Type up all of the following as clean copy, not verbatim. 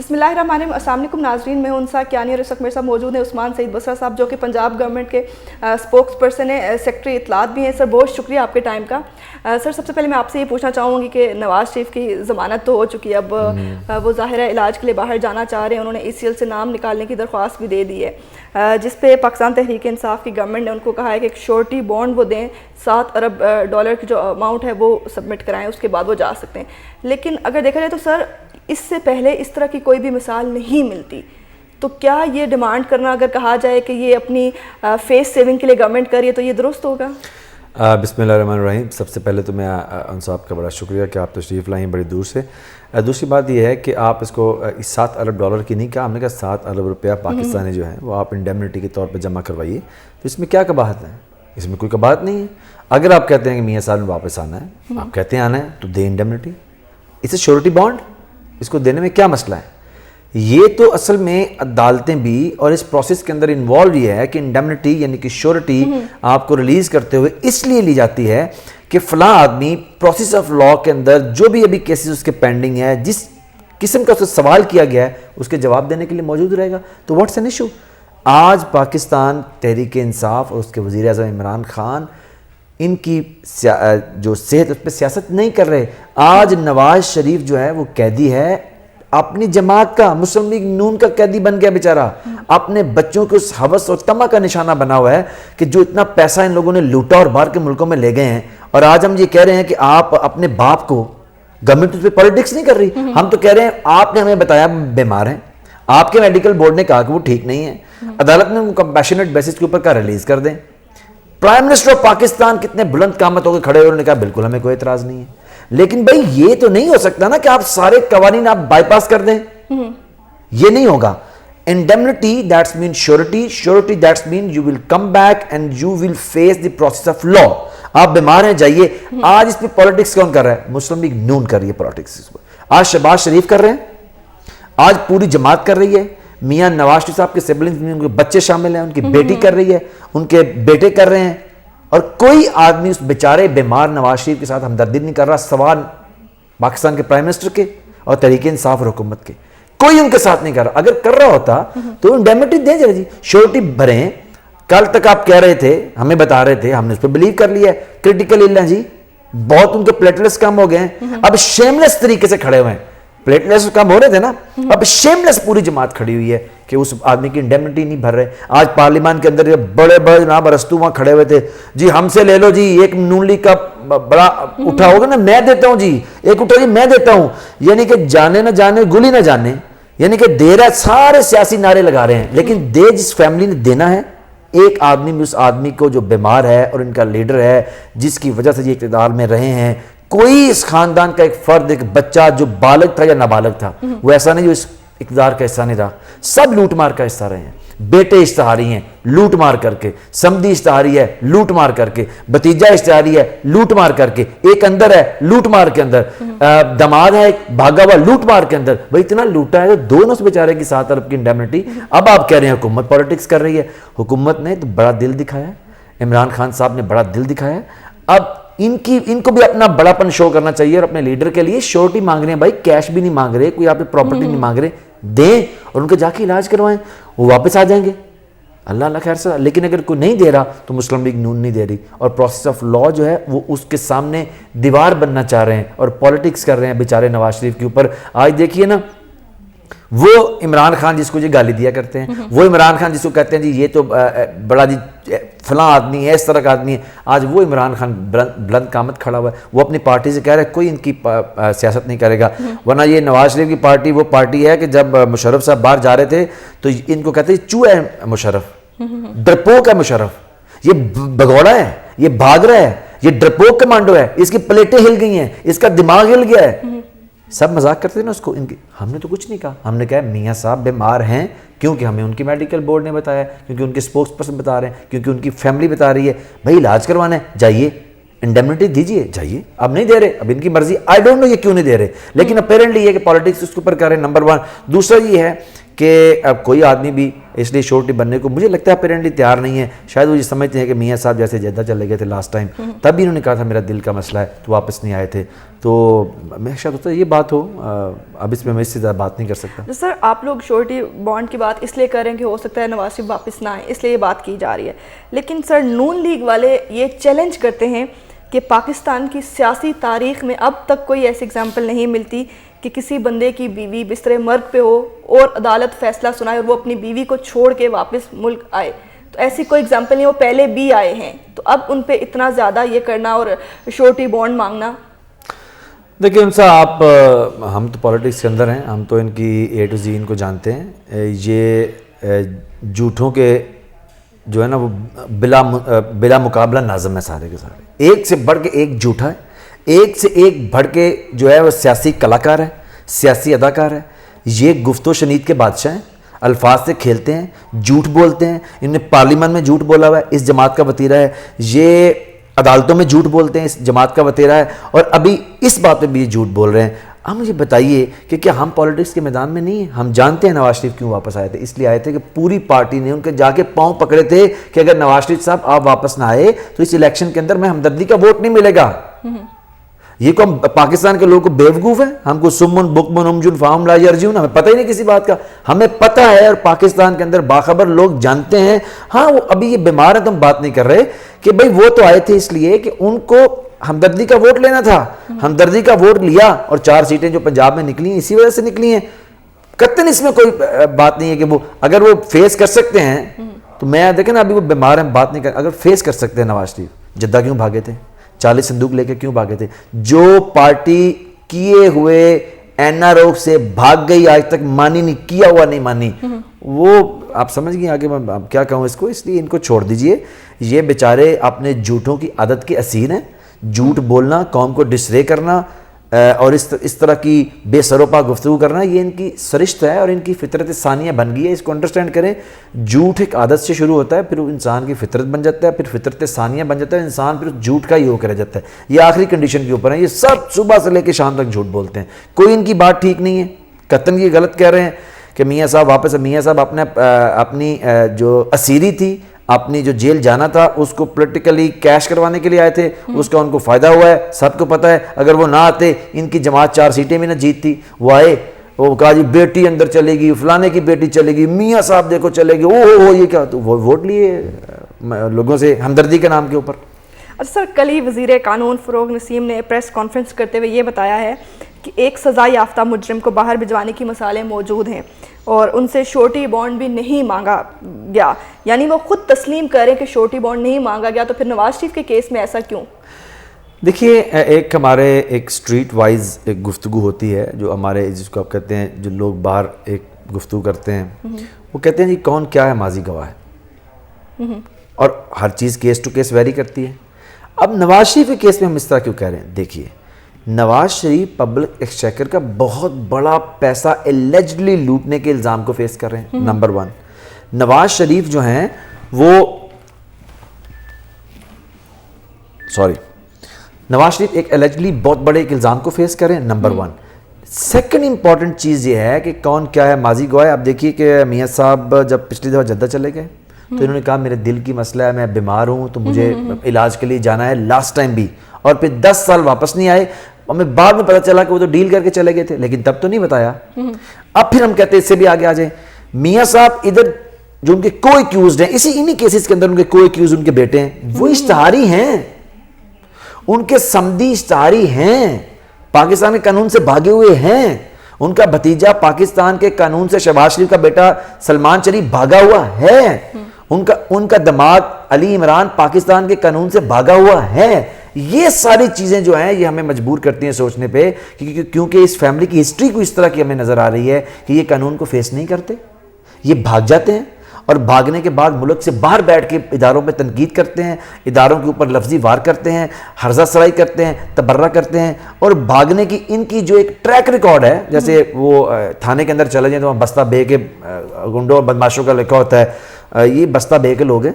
بسم اللہ الرحمن الرحیم. السلام علیکم ناظرین, میں ہوں انسا کیانی اور اس وقت میرے ساتھ موجود ہیں عثمان سعید بصرہ صاحب جو کہ پنجاب گورنمنٹ کے اسپوکس پرسن ہیں, سیکرٹری اطلاعات بھی ہیں. سر بہت شکریہ آپ کے ٹائم کا. سر سب سے پہلے میں آپ سے یہ پوچھنا چاہوں گی کہ نواز شریف کی ضمانت تو ہو چکی ہے, اب وہ ظاہر ہے علاج کے لیے باہر جانا چاہ رہے ہیں. انہوں نے ECL سے نام نکالنے کی درخواست بھی دے دی ہے, جس پہ پاکستان تحریک انصاف کی گورنمنٹ نے ان کو کہا ہے کہ ایک شورٹی بانڈ وہ دیں, $7 ارب کی جو اماؤنٹ ہے وہ سبمٹ کرائیں, اس کے بعد وہ جا سکتے ہیں. لیکن اگر دیکھا جائے تو سر اس سے پہلے اس طرح کی کوئی بھی مثال نہیں ملتی, تو کیا یہ ڈیمانڈ کرنا اگر کہا جائے کہ یہ اپنی فیس سیونگ کے لیے گورنمنٹ کر رہی ہے تو یہ درست ہوگا؟ بسم اللہ الرحمن الرحیم. سب سے پہلے تو میں ان صاحب کا بڑا شکریہ کہ آپ تشریف لائیں بڑی دور سے. دوسری بات یہ ہے کہ آپ اس کو $7 ارب کی نہیں کہا, ہم نے کہا $7 ارب پاکستانی جو ہیں وہ آپ انڈیمنٹی کے طور پہ جمع کروائیے. تو اس میں کیا قباحت ہے؟ اس میں کوئی قباحت نہیں ہے. اگر آپ کہتے ہیں کہ میاں صاحب میں واپس آنا ہے, آپ کہتے ہیں آنا ہے, تو دیں انڈیمنٹی. اسے شورٹی بانڈ, اس کو دینے میں کیا مسئلہ ہے؟ یہ تو اصل میں عدالتیں بھی اور اس پروسیس کے اندر انوالو یہ ہے کہ انڈیمنٹی یعنی کہ شورٹی آپ کو ریلیز کرتے ہوئے اس لیے لی جاتی ہے کہ فلاں آدمی پروسیس آف لاء کے اندر جو بھی ابھی کیسز اس کے پینڈنگ ہے, جس قسم کا اس سے سوال کیا گیا ہے, اس کے جواب دینے کے لیے موجود رہے گا. تو واٹس این ایشو؟ آج پاکستان تحریک انصاف اور اس کے وزیر اعظم عمران خان ان کی جو صحت اس پہ سیاست نہیں کر رہے. آج نواز شریف جو ہے وہ قیدی ہے اپنی جماعت کا, مسلم لیگ نون کا قیدی بن گیا بیچارہ, اپنے بچوں کے اس ہوس اور طمع کا نشانہ بنا ہوا ہے کہ جو اتنا پیسہ ان لوگوں نے لوٹا اور باہر کے ملکوں میں لے گئے ہیں. اور آج ہم یہ کہہ رہے ہیں کہ آپ اپنے باپ کو, گورنمنٹ اس پہ پالیٹکس نہیں کر رہی, ہم تو کہہ رہے ہیں آپ نے ہمیں بتایا بیمار ہیں, آپ کے میڈیکل بورڈ نے کہا کہ وہ ٹھیک نہیں ہے, عدالت نے ان کو کمپیشنیٹ بیسس کے اوپر کا ریلیز کر دیں. پرائم منسٹر آف پاکستان کتنے بلند قامت ہو کے کھڑے ہوئے, انہوں نے کہا بالکل ہمیں کوئی اعتراض نہیں ہے. لیکن بھائی یہ تو نہیں ہو سکتا نا کہ آپ سارے قوانین آپ بائی پاس کر دیں, یہ نہیں ہوگا. Indemnity that's mean surety, surety that's mean you will come back and you will face the process of law. آپ بیمار ہیں جائیے. آج اس پہ پالیٹکس کون کر رہا ہے؟ مسلم لیگ نون کر رہی ہے پالیٹکس. آج شہباز شریف کر رہے ہیں, آج پوری جماعت کر رہی ہے, میاں نواز شریف صاحب کے سبلنگز میں ان کے بچے شامل ہیں, ان کی بیٹی کر رہی ہے, ان کے بیٹے کر رہے ہیں, اور کوئی آدمی اس بیچارے بیمار نواز شریف کے ساتھ ہمدردی نہیں کر رہا, سوال پاکستان کے پرائم منسٹر کے اور تحریک انصاف اور حکومت کے. کوئی ان کے ساتھ نہیں کر رہا. اگر کر رہا ہوتا تو انڈیمنٹی دیں ذرا جی, شورٹی بھریں. کل تک آپ کہہ رہے تھے, ہمیں بتا رہے تھے, ہم نے اس پہ بلیو کر لیا ہے, کرٹیکل النس جی بہت ان کے پلیٹلیٹس کم ہو گئے ہیں, اب شیملیس طریقے سے کھڑے ہوئے ہیں. پلیٹلیٹس کم ہو رہے تھے نا, اب شیملیس پوری جماعت کھڑی ہوئی ہے کہ اس آدمی کی انڈیمنٹی نہیں بھر رہے. آج پارلیمان کے اندر بڑے بڑے جناب ارسطو وہاں کھڑے ہوئے تھے, جی ہم سے لے لو جی, ایک نون لیگ کا بڑا اٹھا ہوگا نا, میں دیتا ہوں جی, ایک اٹھا جی میں دیتا ہوں, یعنی کہ جانے نہ جانے گلی نہ جانے, یعنی کہ دے رہا ہے. سارے سیاسی نعرے لگا رہے ہیں, لیکن دے جس فیملی نے دینا ہے, ایک آدمی بھی اس آدمی کو جو بیمار ہے اور ان کا لیڈر ہے جس کی وجہ سے یہ اقتدار میں رہے ہیں, کوئی اس خاندان کا ایک فرد, ایک بچہ جو بالغ تھا یا نابالغ تھا, وہ ایسا نہیں جو اس اقتدار کا حصہ نہیں رہا. سب لوٹ مار کا حصہ رہے ہیں. بیٹے اشتہاری ہیں لوٹ مار کر کے, سمدھی اشتہاری ہے لوٹ مار کر کے, بھتیجا اشتہاری ہے لوٹ مار کر کے, ایک اندر ہے لوٹ مار کے اندر, دماد ہے بھاگا ہوا لوٹ مار کے اندر. بھائی اتنا لوٹا ہے تو دونوں سے بیچارے کی $7 ارب کی انڈیمنٹی. اب آپ کہہ رہے ہیں حکومت پالیٹکس کر رہی ہے. حکومت نے تو بڑا دل دکھایا ہے, عمران خان صاحب نے بڑا دل دکھایا ہے. اب ان کو بھی اپنا بڑا پن شو کرنا چاہیے, اور اپنے لیڈر کے لیے شورٹی مانگ رہے ہیں. بھائی کیش بھی نہیں مانگ رہے, کوئی آپ پراپرٹی نہیں مانگ رہے, دیں اور ان کو جا کے علاج کروائیں, وہ واپس آ جائیں گے اللہ اللہ خیر سے. لیکن اگر کوئی نہیں دے رہا تو مسلم لیگ نون نہیں دے رہی, اور پروسیس آف لاء جو ہے وہ اس کے سامنے دیوار بننا چاہ رہے ہیں اور پالیٹکس کر رہے ہیں بیچارے نواز شریف کے اوپر. آج دیکھیے نا, وہ عمران خان جس کو یہ گالی دیا کرتے ہیں, وہ عمران خان جس کو کہتے ہیں جی یہ تو بڑا جی فلاں آدمی ہے, اس طرح کا آدمی ہے, آج وہ عمران خان بلند قامت کھڑا ہوا ہے. وہ اپنی پارٹی سے کہہ رہا ہے کوئی ان کی سیاست نہیں کرے گا, ورنہ یہ نواز شریف کی پارٹی وہ پارٹی ہے کہ جب مشرف صاحب باہر جا رہے تھے تو ان کو کہتے ہیں چوہا ہے مشرف, ڈرپوک ہے مشرف, یہ بگوڑا ہے, یہ بھاگ رہا ہے, یہ ڈرپوک کمانڈو ہے, اس کی پلیٹیں ہل گئی ہیں, اس کا دماغ ہل گیا ہے. سب مذاق کرتے تھے نا اس کو, ان کی. ہم نے تو کچھ نہیں کہا, ہم نے کہا میاں صاحب بیمار ہیں کیونکہ ہمیں ان کی میڈیکل بورڈ نے بتایا, کیونکہ ان کے اسپوکس پرسن بتا رہے ہیں, کیونکہ ان کی فیملی بتا رہی ہے. بھائی علاج کروانا ہے جائیے, انڈیمنٹی دیجیے جائیے. اب نہیں دے رہے, اب ان کی مرضی, آئی ڈونٹ نو یہ کیوں نہیں دے رہے, لیکن اپیرنٹلی یہ کہ پالیٹکس اس کے اوپر کر رہے ہیں. نمبر 1. دوسرا یہ ہے کہ اب کوئی آدمی بھی اس لیے شورٹی بننے کو مجھے لگتا ہے اپیرنٹلی تیار نہیں ہے. شاید وہ یہ سمجھتے ہیں کہ میاں صاحب جیسے جدہ چلے گئے تھے لاسٹ ٹائم, تب بھی انہوں نے کہا تھا میرا دل کا مسئلہ ہے, تو واپس نہیں آئے تھے. تو میں شاید ہوتا ہے یہ بات ہو, اب اس میں میں اس سے زیادہ بات نہیں کر سکتا. سر آپ لوگ شورٹی بانڈ کی بات اس لیے کر رہے ہیں کہ ہو سکتا ہے نواز شریف واپس نہ آئیں, اس لیے یہ بات کی جا رہی ہے. لیکن سر نون لیگ والے یہ چیلنج کرتے ہیں کہ پاکستان کی سیاسی تاریخ میں اب تک کوئی ایسی اگزامپل نہیں ملتی کہ کسی بندے کی بیوی بستر مرگ پہ ہو اور عدالت فیصلہ سنائے اور وہ اپنی بیوی کو چھوڑ کے واپس ملک آئے. تو ایسی کوئی اگزامپل نہیں, وہ پہلے بھی آئے ہیں, تو اب ان پہ اتنا زیادہ یہ کرنا اور شورٹی بانڈ مانگنا. دیکھیں انسا آپ, ہم تو پالیٹکس کے اندر ہیں, ہم تو ان کی اے ٹو زی ان کو جانتے ہیں. یہ جھوٹوں کے جو ہے نا وہ بلا مقابلہ نازم ہے سارے کے سارے, ایک سے بڑھ کے ایک جھوٹا ہے, ایک سے ایک بڑھ کے جو ہے وہ سیاسی کلاکار ہے, سیاسی اداکار ہے. یہ گفت و شنید کے بادشاہ ہیں, الفاظ سے کھیلتے ہیں, جھوٹ بولتے ہیں. انہوں نے پارلیمنٹ میں جھوٹ بولا ہوا ہے, اس جماعت کا وتیرہ ہے. یہ عدالتوں میں جھوٹ بولتے ہیں, اس جماعت کا وتیرہ ہے, اور ابھی اس بات پہ بھی یہ جھوٹ بول رہے ہیں. اب مجھے بتائیے کہ کیا ہم پالیٹکس کے میدان میں نہیں ہیں؟ ہم جانتے ہیں نواز شریف کیوں واپس آئے تھے. اس لیے آئے تھے کہ پوری پارٹی نے ان کے جا کے پاؤں پکڑے تھے کہ اگر نواز شریف صاحب آپ واپس نہ آئے تو اس الیکشن کے اندر میں ہمدردی کا ووٹ نہیں ملے گا. یہ کو پاکستان کے لوگوں کو بیوقوف ہیں, ہم کو سمن بکمن امجن فاہم لا یرجون, ہمیں پتہ ہی نہیں کسی بات کا. ہمیں پتہ ہے, اور پاکستان کے اندر باخبر لوگ جانتے ہیں. ہاں وہ ابھی یہ بیمار ہیں تو ہم بات نہیں کر رہے کہ بھئی وہ تو آئے تھے اس لیے کہ ان کو ہمدردی کا ووٹ لینا تھا. ہمدردی کا ووٹ لیا, اور 4 سیٹیں جو پنجاب میں نکلی ہیں اسی وجہ سے نکلی ہیں. قطعاً اس میں کوئی بات نہیں ہے کہ وہ اگر وہ فیس کر سکتے ہیں تو میں دیکھیں نا ابھی وہ بیمار ہیں, بات نہیں کر, اگر فیس کر سکتے ہیں نواز شریف, جدہ کیوں بھاگے تھے؟ 40 صندوق لے کے کیوں بھاگے تھے؟ جو پارٹی کیے ہوئے این آر او سے بھاگ گئی, آج تک مانی نہیں, کیا ہوا نہیں مانی, وہ آپ سمجھ گئے. آگے میں کیا کہوں اس کو, اس لیے ان کو چھوڑ دیجئے. یہ بیچارے اپنے جھوٹوں کی عادت کے اسیر ہیں. جھوٹ بولنا, قوم کو ڈسرے کرنا, اور اس طرح کی بے سروپا گفتگو کرنا, یہ ان کی سرشت ہے اور ان کی فطرت ثانیہ بن گئی ہے. اس کو انڈرسٹینڈ کریں. جھوٹ ایک عادت سے شروع ہوتا ہے, پھر وہ انسان کی فطرت بن جاتا ہے, پھر فطرت ثانیہ بن جاتا ہے, انسان پھر جھوٹ کا ہی ہو کر رہ جاتا ہے. یہ آخری کنڈیشن کے اوپر ہیں. یہ سب صبح سے لے کے شام تک جھوٹ بولتے ہیں, کوئی ان کی بات ٹھیک نہیں ہے. قطعاً یہ غلط کہہ رہے ہیں کہ میاں صاحب واپس, میاں صاحب اپنی جو اسیری تھی, اپنی جو جیل جانا تھا اس کو پولیٹیکلی کیش کروانے کے لیے آئے تھے. اس کا ان کو فائدہ ہوا ہے, سب کو پتہ ہے. اگر وہ نہ آتے, ان کی جماعت 4 سیٹیں بھی نہ جیتتی. وہ آئے, وہ کہا جی بیٹی اندر چلے گی, فلانے کی بیٹی چلے گی, میاں صاحب دیکھو چلے گی, او یہ کیا, تو وہ ووٹ لیے لوگوں سے ہمدردی کے نام کے اوپر. اچھا سر, کل ہی وزیر قانون فروغ نسیم نے پریس کانفرنس کرتے ہوئے یہ بتایا ہے کہ ایک سزا یافتہ مجرم کو باہر بھجوانے کی مثالیں موجود ہیں اور ان سے شورٹی بانڈ بھی نہیں مانگا گیا. یعنی وہ خود تسلیم کریں کہ شورٹی بانڈ نہیں مانگا گیا, تو پھر نواز شریف کے کیس میں ایسا کیوں؟ دیکھیے, ایک ہمارے ایک اسٹریٹ وائز ایک گفتگو ہوتی ہے جو ہمارے, جس کو آپ کہتے ہیں, جو لوگ باہر ایک گفتگو کرتے ہیں, وہ کہتے ہیں جی کون کیا ہے ماضی گواہ ہے, اور ہر چیز کیس ٹو کیس ویری کرتی ہے. اب نواز شریف کے کیس میں ہم اس طرح کیوں کہہ رہے ہیں؟ دیکھیے, نواز شریف پبلک ایکسچیکر کا بہت بڑا پیسہ اللیجڈلی لوٹنے کے الزام کو فیس کر رہے ہیں. نمبر 1, نواز شریف جو ہیں وہ نواز شریف ایک اللیجڈلی بہت بڑے ایک الزام کو فیس کر رہے ہیں. نمبر 1. سیکنڈ امپورٹنٹ چیز یہ ہے کہ کون کیا ہے ماضی گواہ ہے. اب دیکھیے کہ میاں صاحب جب پچھلی دفعہ جدہ چلے گئے تو انہوں نے کہا میرے دل کی مسئلہ ہے, میں بیمار ہوں, تو مجھے علاج کے لیے جانا ہے, لاسٹ ٹائم بھی, اور پھر 10 سال واپس نہیں آئے. اور میں بعد میں پتہ چلا کہ وہ تو ڈیل کر کے چلے گئے تھے, لیکن تب تو نہیں بتایا. اب پھر ہم کہتے ہیں اس سے بھی آگے آ جائیں. میاں صاحب ادھر جو ان کے کو ایکیوزڈ ہیں, انہی کیسز کے اندر ان کے کو ایکیوزڈ ان کے بیٹے ہیں, وہ اشتہاری ہیں, ان کے سمدی اشتہاری ہیں, پاکستان کے قانون سے بھاگے ہوئے ہیں. ان کا بھتیجا پاکستان کے قانون سے, شہباز شریف کا بیٹا سلمان شریف, بھاگا ہوا ہے. ان کا دماغ علی عمران پاکستان کے قانون سے بھاگا ہوا ہے. یہ ساری چیزیں جو ہیں یہ ہمیں مجبور کرتی ہیں سوچنے پہ, کیونکہ اس فیملی کی ہسٹری کو اس طرح کی ہمیں نظر آ رہی ہے کہ یہ قانون کو فیس نہیں کرتے, یہ بھاگ جاتے ہیں, اور بھاگنے کے بعد ملک سے باہر بیٹھ کے اداروں پہ تنقید کرتے ہیں, اداروں کے اوپر لفظی وار کرتے ہیں, ہرزہ سرائی کرتے ہیں, تبرہ کرتے ہیں. اور بھاگنے کی ان کی جو ایک ٹریک ریکارڈ ہے, جیسے وہ تھانے کے اندر چلے جائیں تو وہاں بستہ بے کے گنڈوں اور بدماشوں کا لکھا ہوتا ہے, یہ بستہ بے کے لوگ ہیں.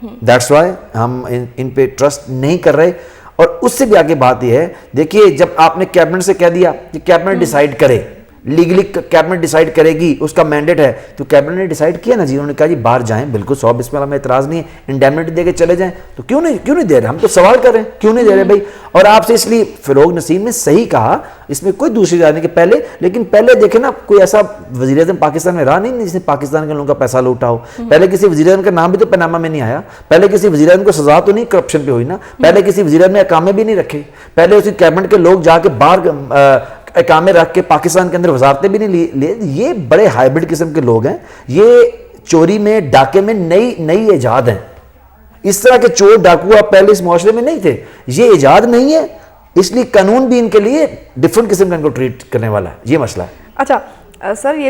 دیٹس وائی ہم ان پہ ٹرسٹ نہیں کر رہے. اور اس سے بھی آگے بات یہ ہے, دیکھیے جب آپ نے کیبنٹ سے کہہ دیا کہ کیبنٹ ڈیسائیڈ کرے, لیگلی کیبنٹ ڈیسائیڈ کرے گی، اس کا مینڈیٹ ہے، تو کیبنٹ نے ڈیسائیڈ کیا نا جی، انہوں نے کہا جی باہر جائیں، بالکل 100 بسم اللہ میں اعتراض نہیں ہے، انڈیمنٹی دے کے چلے جائیں، تو کیوں نہیں دے رہے؟ ہم تو سوال کر رہے ہیں کیوں نہیں دے رہے بھائی؟ اور آپ سے اس لیے فروغ نسیم نے صحیح کہا، اس میں کوئی دوسری رائے نہیں کہ پہلے، لیکن پہلے دیکھیں نا کوئی ایسا وزیر اعظم پاکستان میں رہا نہیں جس نے پاکستان کے لوگوں کا پیسہ لوٹا ہو. پہلے کسی وزیر اعظم کا نام بھی تو پاناما میں نہیں آیا، پہلے کسی وزیر اعظم کو سزا تو نہیں کرپشن پہ ہوئی نا، پہلے کسی وزیر اعظم نے اقامے بھی نہیں رکھے، پہلے اسی کیبنٹ کے لوگ جا کے باہر اقامے رکھ کے پاکستان کے اندر وزارتیں بھی نہیں لیے. یہ بڑے ہائیبرڈ قسم کے لوگ ہیں، یہ چوری میں ڈاکے میں نئی ایجاد ہیں. اس طرح کے چور ڈاکو آپ پہلے اس معاشرے میں نہیں تھے، یہ ایجاد نہیں ہے، اس لیے قانون بھی ان کے لیے ڈفرنٹ قسم کا ان کو ٹریٹ کرنے والا ہے. یہ مسئلہ ہے. اچھا سر، یہ